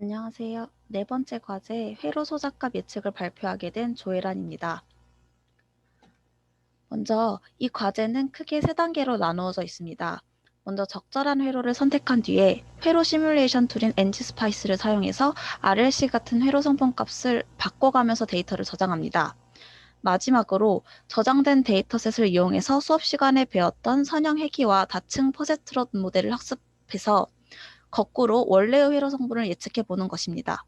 안녕하세요. 네 번째 과제 회로 소작값 예측을 발표하게 된 조혜란입니다. 먼저 이 과제는 크게 세 단계로 나누어져 있습니다. 먼저 적절한 회로를 선택한 뒤에 회로 시뮬레이션 툴인 NGSPICE를 사용해서 RLC 같은 회로 성분값을 바꿔가면서 데이터를 저장합니다. 마지막으로 저장된 데이터셋을 이용해서 수업 시간에 배웠던 선형 회귀와 다층 퍼세트롯 모델을 학습해서 거꾸로 원래의 회로 성분을 예측해 보는 것입니다.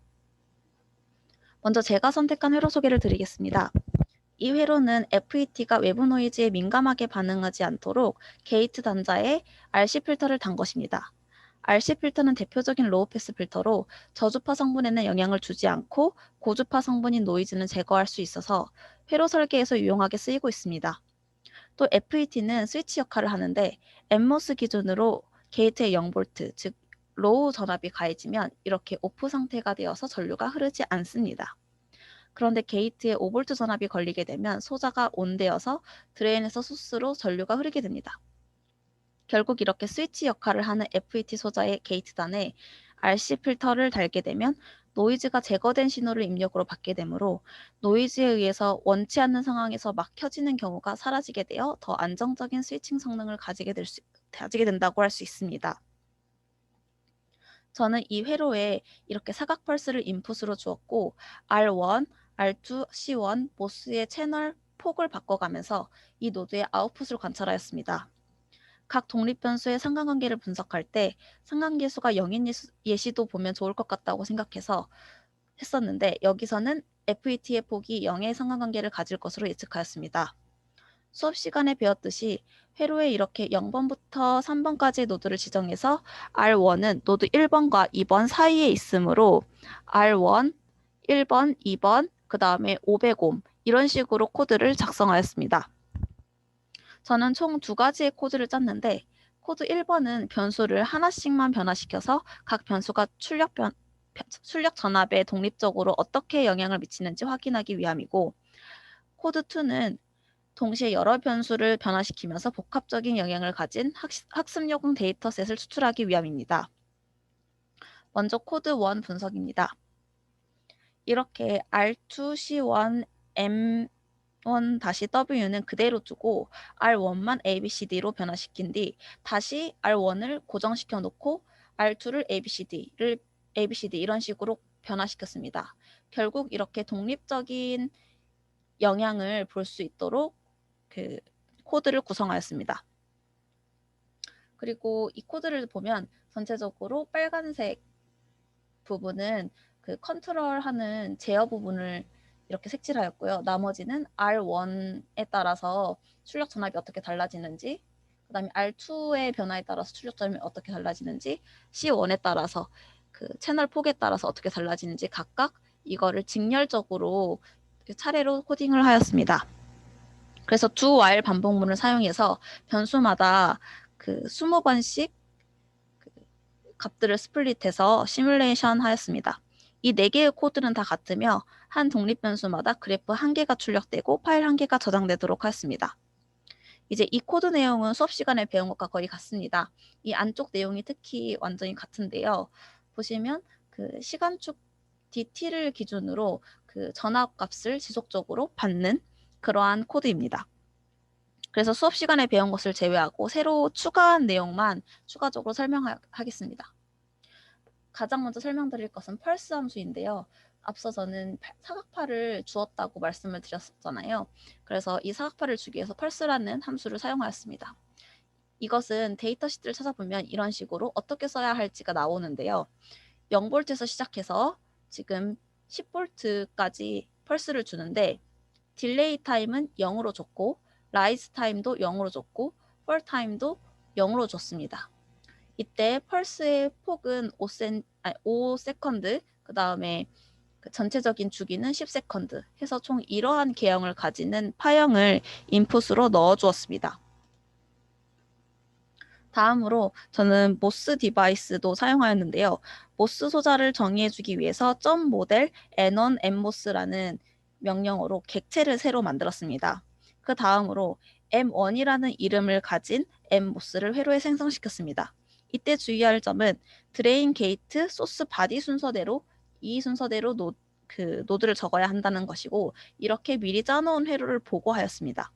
먼저 제가 선택한 회로 소개를 드리겠습니다. 이 회로는 FET가 외부 노이즈에 민감하게 반응하지 않도록 게이트 단자에 RC 필터를 단 것입니다. RC 필터는 대표적인 로우 패스 필터로 저주파 성분에는 영향을 주지 않고 고주파 성분인 노이즈는 제거할 수 있어서 회로 설계에서 유용하게 쓰이고 있습니다. 또 FET는 스위치 역할을 하는데 NMOS 기준으로 게이트에 0V, 즉 로우 전압이 가해지면 이렇게 오프 상태가 되어서 전류가 흐르지 않습니다. 그런데 게이트에 5V 전압이 걸리게 되면 소자가 온되어서 드레인에서 소스로 전류가 흐르게 됩니다. 결국 이렇게 스위치 역할을 하는 FET 소자의 게이트단에 RC 필터를 달게 되면 노이즈가 제거된 신호를 입력으로 받게 되므로 노이즈에 의해서 원치 않는 상황에서 막 켜지는 경우가 사라지게 되어 더 안정적인 스위칭 성능을 가지게 된다고 할 수 있습니다. 저는 이 회로에 이렇게 사각 펄스를 인풋으로 주었고 R1, R2, C1 모스의 채널 폭을 바꿔가면서 이 노드의 아웃풋을 관찰하였습니다. 각 독립 변수의 상관관계를 분석할 때 상관계수가 0인 예시도 보면 좋을 것 같다고 생각해서 했었는데 여기서는 FET의 폭이 0의 상관관계를 가질 것으로 예측하였습니다. 수업 시간에 배웠듯이 회로에 이렇게 0번부터 3번까지의 노드를 지정해서 R1은 노드 1번과 2번 사이에 있으므로 R1, 1번, 2번, 그 다음에 500옴 이런 식으로 코드를 작성하였습니다. 저는 총 두 가지의 코드를 짰는데 코드 1번은 변수를 하나씩만 변화시켜서 각 변수가 출력 전압에 독립적으로 어떻게 영향을 미치는지 확인하기 위함이고 코드 2는 동시에 여러 변수를 변화시키면서 복합적인 영향을 가진 학습용 데이터셋을 추출하기 위함입니다. 먼저 코드 1 분석입니다. 이렇게 R2C1 M1-W는 그대로 두고 R1만 ABCD로 변화시킨 뒤 다시 R1을 고정시켜 놓고 R2를 ABCD 이런 식으로 변화시켰습니다. 결국 이렇게 독립적인 영향을 볼 수 있도록 그 코드를 구성하였습니다. 그리고 이 코드를 보면 전체적으로 빨간색 부분은 그 컨트롤하는 제어 부분을 이렇게 색칠하였고요. 나머지는 R1에 따라서 출력 전압이 어떻게 달라지는지, 그 다음에 R2의 변화에 따라서 출력 전압이 어떻게 달라지는지, C1에 따라서 그 채널 폭에 따라서 어떻게 달라지는지 각각 이거를 직렬적으로 차례로 코딩을 하였습니다. 그래서 두 while 반복문을 사용해서 변수마다 그 20번씩 그 값들을 스플릿해서 시뮬레이션 하였습니다. 이 4개의 코드는 다 같으며 한 독립 변수마다 그래프 1개가 출력되고 파일 1개가 저장되도록 하였습니다. 이제 이 코드 내용은 수업 시간에 배운 것과 거의 같습니다. 이 안쪽 내용이 특히 완전히 같은데요. 보시면 그 시간축 DT를 기준으로 그 전압 값을 지속적으로 받는 그러한 코드입니다. 그래서 수업 시간에 배운 것을 제외하고 새로 추가한 내용만 추가적으로 설명하겠습니다. 가장 먼저 설명드릴 것은 펄스 함수인데요. 앞서 저는 사각파를 주었다고 말씀을 드렸잖아요. 그래서 이 사각파를 주기 위해서 펄스라는 함수를 사용하였습니다. 이것은 데이터 시트를 찾아보면 이런 식으로 어떻게 써야 할지가 나오는데요. 0V에서 시작해서 지금 10V까지 펄스를 주는데 딜레이 타임은 0으로 줬고 라이즈 타임도 0으로 줬고 펄 타임도 0으로 줬습니다. 이때 펄스의 폭은 5세컨드, 그 다음에 전체적인 주기는 10세컨드 해서 총 이러한 개형을 가지는 파형을 인풋으로 넣어 주었습니다. 다음으로 저는 모스 디바이스도 사용하였는데요. 모스 소자를 정의해주기 위해서 .모델 n1 nmos라는 명령어로 객체를 새로 만들었습니다. 그 다음으로 m1이라는 이름을 가진 nmos를 회로에 생성시켰습니다. 이때 주의할 점은 드레인 게이트 소스 바디 순서대로 이 순서대로 노드를 적어야 한다는 것이고, 이렇게 미리 짜놓은 회로를 보고 하였습니다.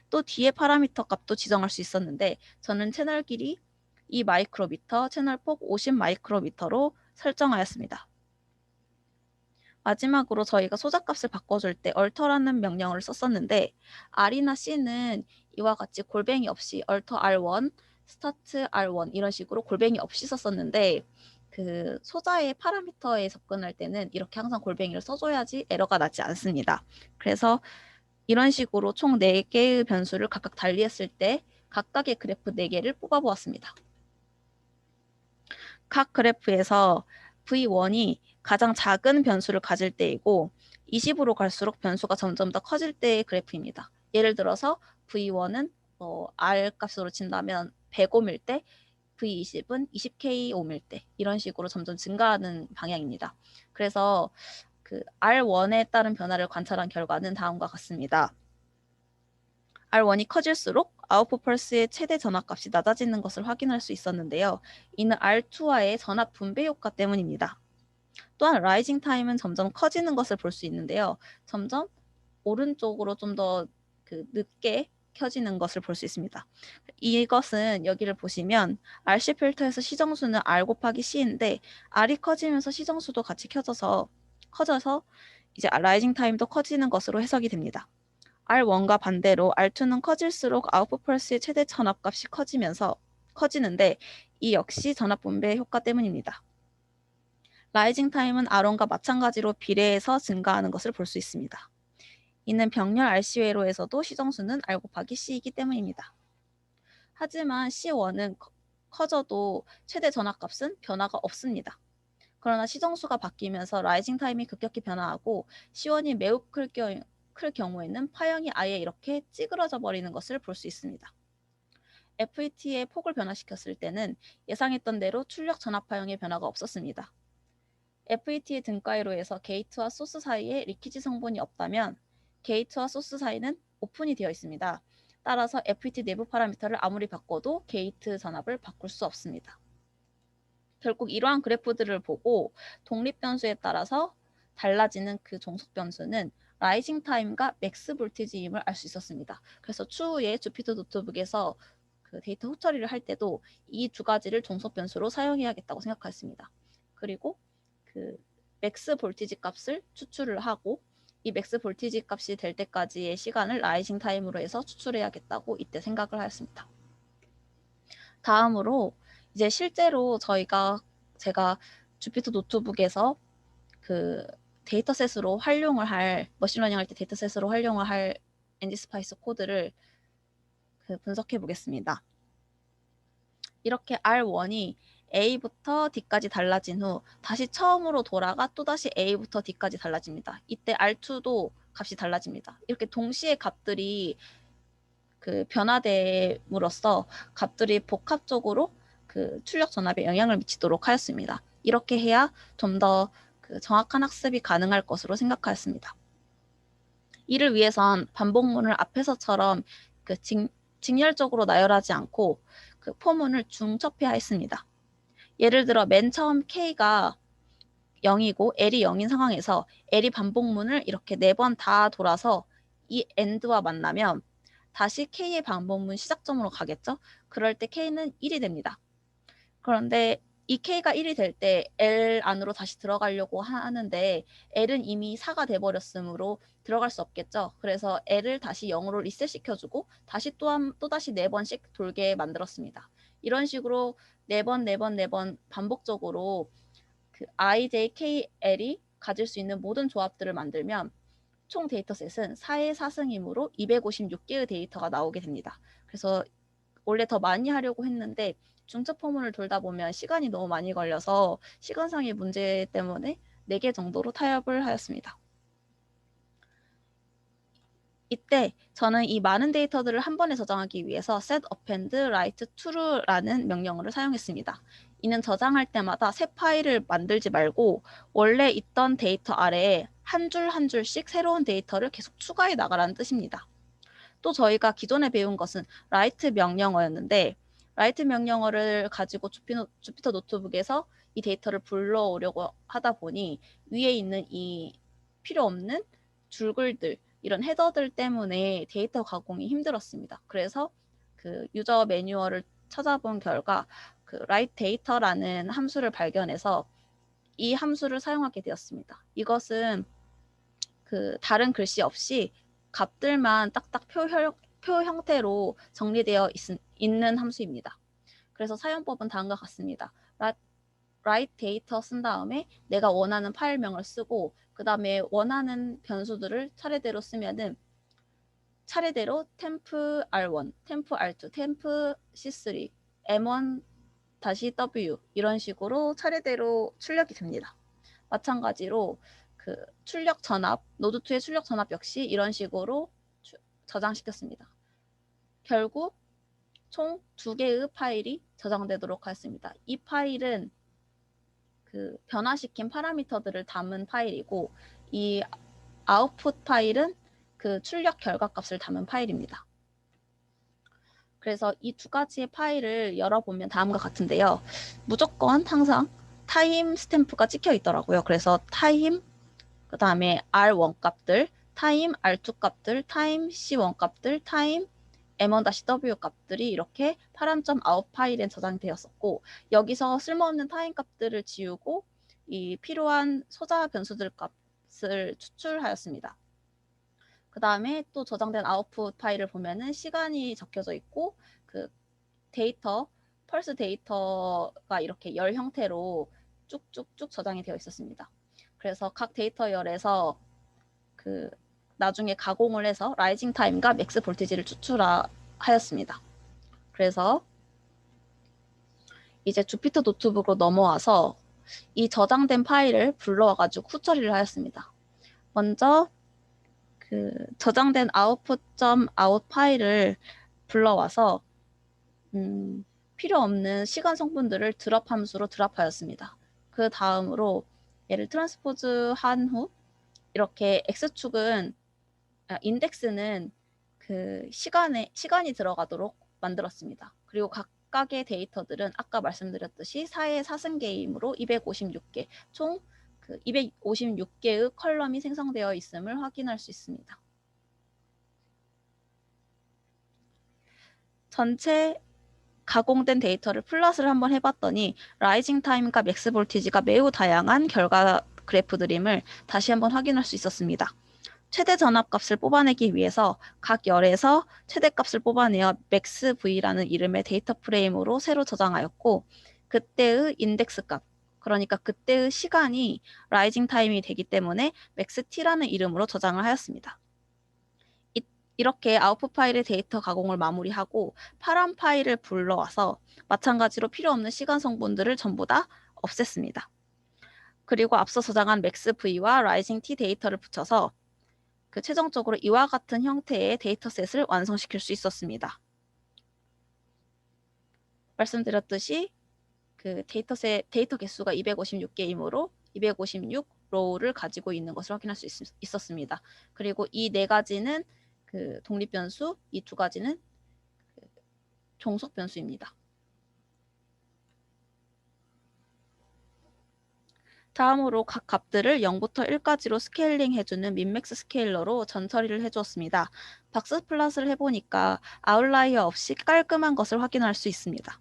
또 뒤에 파라미터 값도 지정할 수 있었는데 저는 채널 길이 2 마이크로미터, 채널 폭 50 마이크로미터로 설정하였습니다. 마지막으로 저희가 소자값을 바꿔줄 때 alter라는 명령어를 썼었는데, R이나 C는 이와 같이 골뱅이 없이 alter R1, start R1 이런 식으로 골뱅이 없이 썼었는데, 그 소자의 파라미터에 접근할 때는 이렇게 항상 골뱅이를 써줘야지 에러가 나지 않습니다. 그래서 이런 식으로 총 4개의 변수를 각각 달리했을 때 각각의 그래프 4개를 뽑아보았습니다. 각 그래프에서 V1이 가장 작은 변수를 가질 때이고 20으로 갈수록 변수가 점점 더 커질 때의 그래프입니다. 예를 들어서 V1은 R 값으로 친다면 100옴일 때, V20은 20K 옴일 때 이런 식으로 점점 증가하는 방향입니다. 그래서 그 R1에 따른 변화를 관찰한 결과는 다음과 같습니다. R1이 커질수록 아웃풋 펄스의 최대 전압값이 낮아지는 것을 확인할 수 있었는데요. 이는 R2와의 전압 분배 효과 때문입니다. 또한 라이징 타임은 점점 커지는 것을 볼 수 있는데요. 점점 오른쪽으로 좀 더 늦게 켜지는 것을 볼 수 있습니다. 이것은 여기를 보시면 RC 필터에서 시정수는 R 곱하기 C인데 R이 커지면서 시정수도 같이 커져서 이제 라이징 타임도 커지는 것으로 해석이 됩니다. R1과 반대로 R2는 커질수록 아웃풋 펄스의 최대 전압값이 커지는데 이 역시 전압 분배 효과 때문입니다. 라이징 타임은 R1과 마찬가지로 비례해서 증가하는 것을 볼 수 있습니다. 이는 병렬 RC 회로에서도 시정수는 R 곱하기 C이기 때문입니다. 하지만 C1은 커져도 최대 전압값은 변화가 없습니다. 그러나 시정수가 바뀌면서 라이징 타임이 급격히 변화하고 C1이 매우 클 경우에는 파형이 아예 이렇게 찌그러져 버리는 것을 볼 수 있습니다. FET의 폭을 변화시켰을 때는 예상했던 대로 출력 전압 파형의 변화가 없었습니다. FET의 등가이로에서 게이트와 소스 사이에 리키지 성분이 없다면 게이트와 소스 사이는 오픈이 되어 있습니다. 따라서 FET 내부 파라미터를 아무리 바꿔도 게이트 전압을 바꿀 수 없습니다. 결국 이러한 그래프들을 보고 독립 변수에 따라서 달라지는 그 종속 변수는 라이징 타임과 맥스 볼티지임을 알 수 있었습니다. 그래서 추후에 주피터 노트북에서 그 데이터 후처리를 할 때도 이 두 가지를 종속 변수로 사용해야겠다고 생각했습니다. 그리고 그 맥스 볼티지 값을 추출을 하고 이 맥스 볼티지 값이 될 때까지의 시간을 라이징 타임으로 해서 추출해야겠다고 이때 생각을 하였습니다. 다음으로 이제 실제로 제가 주피터 노트북에서 그 데이터셋으로 활용을 할 머신러닝 할 때 데이터셋으로 활용을 할 NGSpice 코드를 분석해 보겠습니다. 이렇게 R1이 A부터 D까지 달라진 후 다시 처음으로 돌아가 또다시 A부터 D까지 달라집니다. 이때 R2도 값이 달라집니다. 이렇게 동시에 값들이 변화됨으로써 값들이 복합적으로 출력 전압에 영향을 미치도록 하였습니다. 이렇게 해야 좀 더 정확한 학습이 가능할 것으로 생각하였습니다. 이를 위해선 반복문을 앞에서처럼 직렬적으로 나열하지 않고 포문을 중첩해야 했습니다. 예를 들어 맨 처음 K가 0이고 L이 0인 상황에서 L이 반복문을 이렇게 4번 다 돌아서 이 AND와 만나면 다시 K의 반복문 시작점으로 가겠죠? 그럴 때 K는 1이 됩니다. 그런데 이 K가 1이 될 때 L 안으로 다시 들어가려고 하는데 L은 이미 4가 돼버렸으므로 들어갈 수 없겠죠. 그래서 L을 다시 0으로 리셋시켜주고 다시 또다시 4번씩 돌게 만들었습니다. 이런 식으로 4번 반복적으로 IJKL이 가질 수 있는 모든 조합들을 만들면 총 데이터셋은 4의 4승이므로 256개의 데이터가 나오게 됩니다. 그래서 원래 더 많이 하려고 했는데 중첩 포문을 돌다 보면 시간이 너무 많이 걸려서 시간상의 문제 때문에 4개 정도로 타협을 하였습니다. 이때 저는 이 많은 데이터들을 한 번에 저장하기 위해서 set append write to라는 명령어를 사용했습니다. 이는 저장할 때마다 새 파일을 만들지 말고 원래 있던 데이터 아래에 한 줄 한 줄씩 새로운 데이터를 계속 추가해 나가라는 뜻입니다. 또 저희가 기존에 배운 것은 write 명령어였는데 write 명령어를 가지고 주피터 노트북에서 이 데이터를 불러오려고 하다 보니 위에 있는 이 필요 없는 줄글들, 이런 헤더들 때문에 데이터 가공이 힘들었습니다. 그래서 그 유저 매뉴얼을 찾아본 결과 그 write data라는 함수를 발견해서 이 함수를 사용하게 되었습니다. 이것은 그 다른 글씨 없이 값들만 딱딱 표 형태로 정리되어 있는 함수입니다. 그래서 사용법은 다음과 같습니다. write data 쓴 다음에 내가 원하는 파일명을 쓰고 그 다음에 원하는 변수들을 차례대로 쓰면은 차례대로 temp r1, temp r2, temp c3, m1-w 이런 식으로 차례대로 출력이 됩니다. 마찬가지로 그 출력 전압, 노드2의 출력 전압 역시 이런 식으로 저장시켰습니다. 결국 총 2개의 파일이 저장되도록 하였습니다. 이 파일은 그 변화시킨 파라미터들을 담은 파일이고 이 아웃풋 파일은 그 출력 결과값을 담은 파일입니다. 그래서 이 두 가지의 파일을 열어보면 다음과 같은데요. 무조건 항상 타임 스탬프가 찍혀 있더라고요. 그래서 타임, 그 다음에 R1 값들, 타임 R2 값들, 타임 C1 값들, 타임 m1-w 값들이 이렇게 param.out 파일에 저장되었었고 여기서 쓸모없는 타임 값들을 지우고 이 필요한 소자 변수들 값을 추출하였습니다. 그 다음에 또 저장된 아웃풋 파일을 보면은 시간이 적혀져 있고 그 데이터, 펄스 데이터가 이렇게 열 형태로 쭉쭉쭉 저장이 되어 있었습니다. 그래서 각 데이터 열에서 그 나중에 가공을 해서 라이징 타임과 맥스 볼티지를 추출하였습니다. 그래서 이제 주피터 노트북으로 넘어와서 이 저장된 파일을 불러와가지고 후처리를 하였습니다. 먼저 그 저장된 output.out 파일을 불러와서 필요 없는 시간 성분들을 드롭 함수로 드롭하였습니다. 그 다음으로 얘를 트랜스포즈 한 후 이렇게 x축은 인덱스는 그 시간이 들어가도록 만들었습니다. 그리고 각각의 데이터들은 아까 말씀드렸듯이 4의 4승계이므로 256개, 총 그 256개의 컬럼이 생성되어 있음을 확인할 수 있습니다. 전체 가공된 데이터를 플롯을 한번 해봤더니 라이징 타임과 맥스 볼티지가 매우 다양한 결과 그래프들임을 다시 한번 확인할 수 있었습니다. 최대 전압값을 뽑아내기 위해서 각 열에서 최대값을 뽑아내어 맥스 v라는 이름의 데이터 프레임으로 새로 저장하였고 그때의 인덱스 값, 그러니까 그때의 시간이 라이징 타임이 되기 때문에 맥스 t라는 이름으로 저장을 하였습니다. 이렇게 아웃풋 파일의 데이터 가공을 마무리하고 파람 파일을 불러와서 마찬가지로 필요 없는 시간 성분들을 전부 다 없앴습니다. 그리고 앞서 저장한 맥스 v와 라이징 t 데이터를 붙여서 그 최종적으로 이와 같은 형태의 데이터셋을 완성시킬 수 있었습니다. 말씀드렸듯이 그 데이터 개수가 256개이므로 256 로우를 가지고 있는 것을 확인할 수 있었습니다. 그리고 이 네 가지는 그 독립 변수, 이 두 가지는 그 종속 변수입니다. 다음으로 각 값들을 0부터 1까지로 스케일링 해주는 민맥스 스케일러로 전처리를 해주었습니다. 박스 플롯을 해보니까 아웃라이어 없이 깔끔한 것을 확인할 수 있습니다.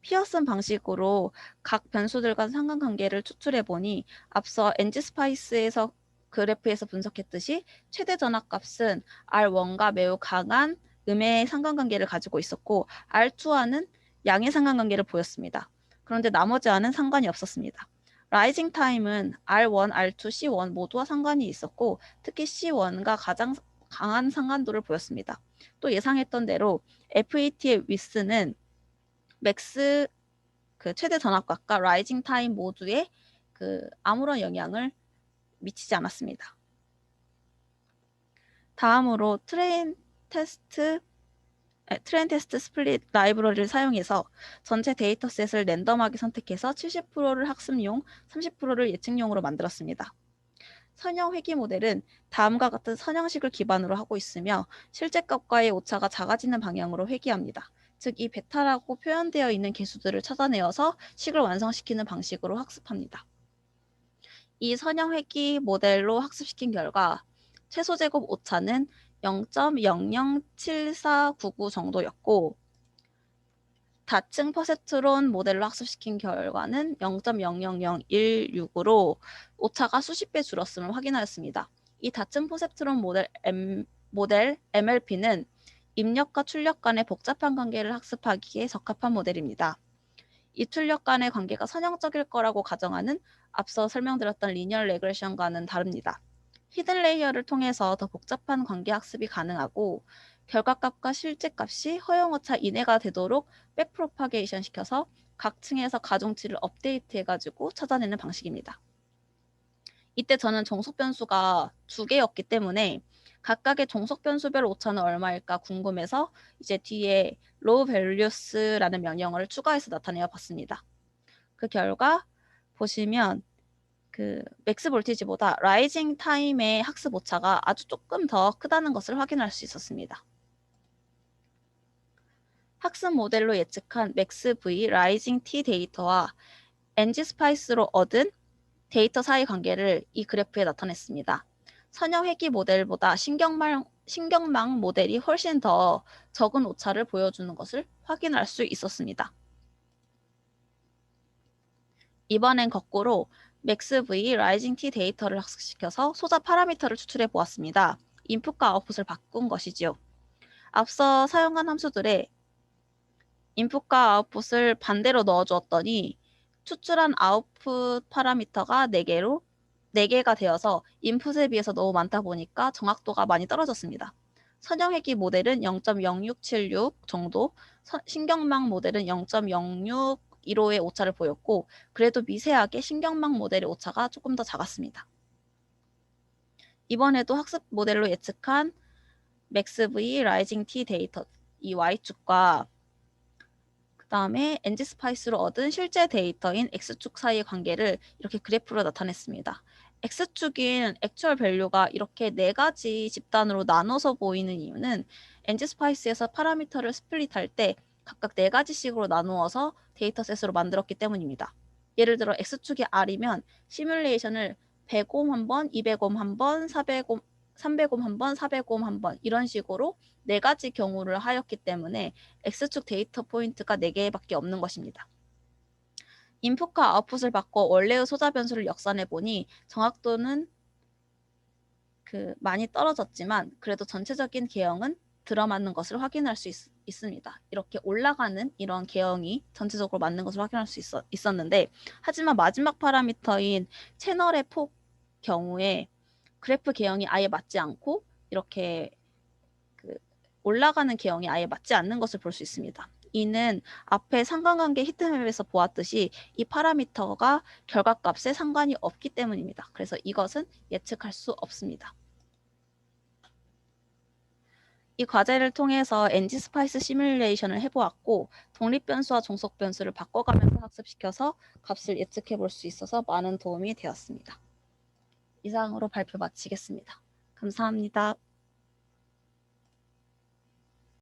피어슨 방식으로 각 변수들과 상관관계를 추출해보니 앞서 엔지스파이스에서 그래프에서 분석했듯이 최대 전압값은 R1과 매우 강한 음의 상관관계를 가지고 있었고 R2와는 양의 상관관계를 보였습니다. 그런데 나머지 R은 상관이 없었습니다. 라이징 타임은 R1, R2, C1 모두와 상관이 있었고 특히 C1과 가장 강한 상관도를 보였습니다. 또 예상했던 대로 FAT의 위스는 맥스 그 최대 전압값과 라이징 타임 모두에 그 아무런 영향을 미치지 않았습니다. 다음으로 트레인 테스트 스플릿 라이브러리를 사용해서 전체 데이터셋을 랜덤하게 선택해서 70%를 학습용, 30%를 예측용으로 만들었습니다. 선형 회귀 모델은 다음과 같은 선형식을 기반으로 하고 있으며 실제 값과의 오차가 작아지는 방향으로 회귀합니다. 즉, 이 베타라고 표현되어 있는 개수들을 찾아내어서 식을 완성시키는 방식으로 학습합니다. 이 선형 회귀 모델로 학습시킨 결과 최소 제곱 오차는 0.007499 정도였고, 다층 퍼셉트론 모델로 학습시킨 결과는 0.00016으로 오차가 수십 배 줄었음을 확인하였습니다. 이 다층 퍼셉트론 모델 MLP는 입력과 출력 간의 복잡한 관계를 학습하기에 적합한 모델입니다. 이 출력 간의 관계가 선형적일 거라고 가정하는 앞서 설명드렸던 리니어 레그레션과는 다릅니다. 히든 레이어를 통해서 더 복잡한 관계 학습이 가능하고, 결과값과 실제값이 허용오차 이내가 되도록 백프로파게이션 시켜서 각 층에서 가중치를 업데이트해가지고 찾아내는 방식입니다. 이때 저는 종속 변수가 2개였기 때문에 각각의 종속 변수별 오차는 얼마일까 궁금해서 이제 뒤에 low values라는 명령어를 추가해서 나타내어 봤습니다. 그 결과 보시면 그 맥스 볼티지보다 라이징 타임의 학습 오차가 아주 조금 더 크다는 것을 확인할 수 있었습니다. 학습 모델로 예측한 맥스 V 라이징 T 데이터와 NGSPICE로 얻은 데이터 사이 관계를 이 그래프에 나타냈습니다. 선형 회귀 모델보다 신경망 모델이 훨씬 더 적은 오차를 보여주는 것을 확인할 수 있었습니다. 이번엔 거꾸로 맥스 V 라이징 T 데이터를 학습시켜서 소자 파라미터를 추출해 보았습니다. 인풋과 아웃풋을 바꾼 것이지요. 앞서 사용한 함수들의 인풋과 아웃풋을 반대로 넣어주었더니 추출한 아웃풋 파라미터가 4개가 되어서 인풋에 비해서 너무 많다 보니까 정확도가 많이 떨어졌습니다. 선형 회귀 모델은 0.0676 정도, 신경망 모델은 0.0615의 오차를 보였고, 그래도 미세하게 신경망 모델의 오차가 조금 더 작았습니다. 이번에도 학습 모델로 예측한 맥스V 라이징 T 데이터 이 Y축과 그 다음에 NGSPICE로 얻은 실제 데이터인 X축 사이의 관계를 이렇게 그래프로 나타냈습니다. X축인 액츄얼 밸류가 이렇게 4가지 집단으로 나눠서 보이는 이유는 NGSPICE에서 파라미터를 스플릿할 때 각각 4가지씩으로 나누어서 데이터셋으로 만들었기 때문입니다. 예를 들어 X축이 R이면 시뮬레이션을 100옴 한 번, 200옴 한 번, 400옴, 300옴 한 번, 400옴 한 번 이런 식으로 4가지 경우를 하였기 때문에 X축 데이터 포인트가 4개밖에 없는 것입니다. 인풋과 아웃풋을 바꿔 원래의 소자 변수를 역산해 보니 정확도는 많이 떨어졌지만 그래도 전체적인 개형은 들어맞는 것을 확인할 수 있습니다. 이렇게 올라가는 이런 개형이 전체적으로 맞는 것을 확인할 수 있었는데, 하지만 마지막 파라미터인 채널의 폭 경우에 그래프 개형이 아예 맞지 않고 이렇게 올라가는 개형이 아예 맞지 않는 것을 볼 수 있습니다. 이는 앞에 상관관계 히트맵에서 보았듯이 이 파라미터가 결과값에 상관이 없기 때문입니다. 그래서 이것은 예측할 수 없습니다. 이 과제를 통해서 NGSPICE 시뮬레이션을 해보았고, 독립변수와 종속변수를 바꿔가면서 학습시켜서 값을 예측해 볼 수 있어서 많은 도움이 되었습니다. 이상으로 발표 마치겠습니다. 감사합니다.